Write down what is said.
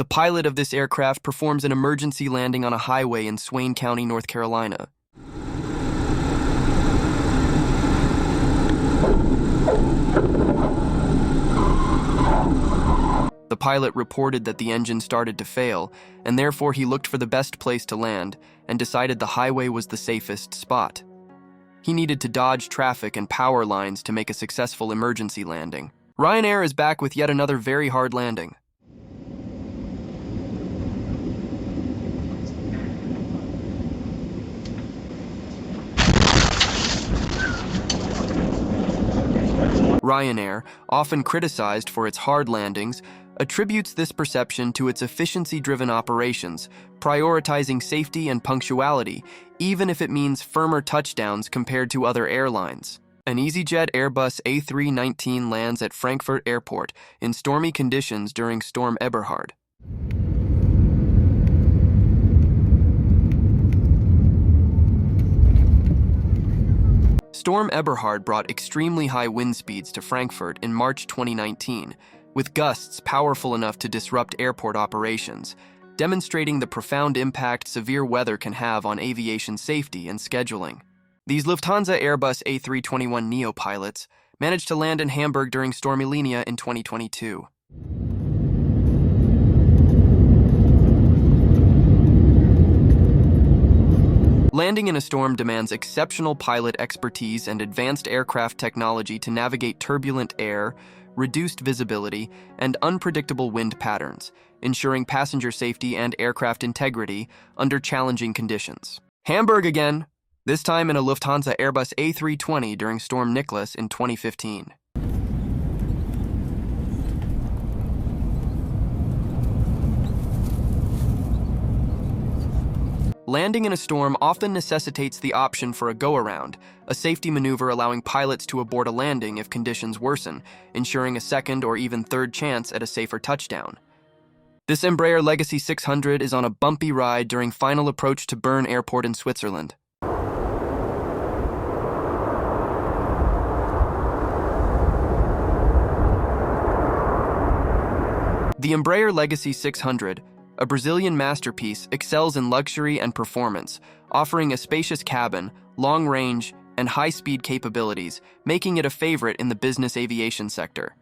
The pilot of this aircraft performs an emergency landing on a highway in Swain County, North Carolina. The pilot reported that the engine started to fail, and therefore he looked for the best place to land and decided the highway was the safest spot. He needed to dodge traffic and power lines to make a successful emergency landing. Ryanair is back with yet another very hard landing. Ryanair, often criticized for its hard landings, attributes this perception to its efficiency-driven operations, prioritizing safety and punctuality, even if it means firmer touchdowns compared to other airlines. An EasyJet Airbus A319 lands at Frankfurt Airport in stormy conditions during Storm Eberhard. Storm Eberhard brought extremely high wind speeds to Frankfurt in March 2019, with gusts powerful enough to disrupt airport operations, demonstrating the profound impact severe weather can have on aviation safety and scheduling. These Lufthansa Airbus A321Neo pilots managed to land in Hamburg during Storm Ylenia in 2022. Landing in a storm demands exceptional pilot expertise and advanced aircraft technology to navigate turbulent air, reduced visibility, and unpredictable wind patterns, ensuring passenger safety and aircraft integrity under challenging conditions. Hamburg again, this time in a Lufthansa Airbus A320 during Storm Niklas in 2015. Landing in a storm often necessitates the option for a go-around, a safety maneuver allowing pilots to abort a landing if conditions worsen, ensuring a second or even third chance at a safer touchdown. This Embraer Legacy 600 is on a bumpy ride during final approach to Berne Airport in Switzerland. The Embraer Legacy 600, a Brazilian masterpiece, excels in luxury and performance, offering a spacious cabin, long range, and high-speed capabilities, making it a favorite in the business aviation sector.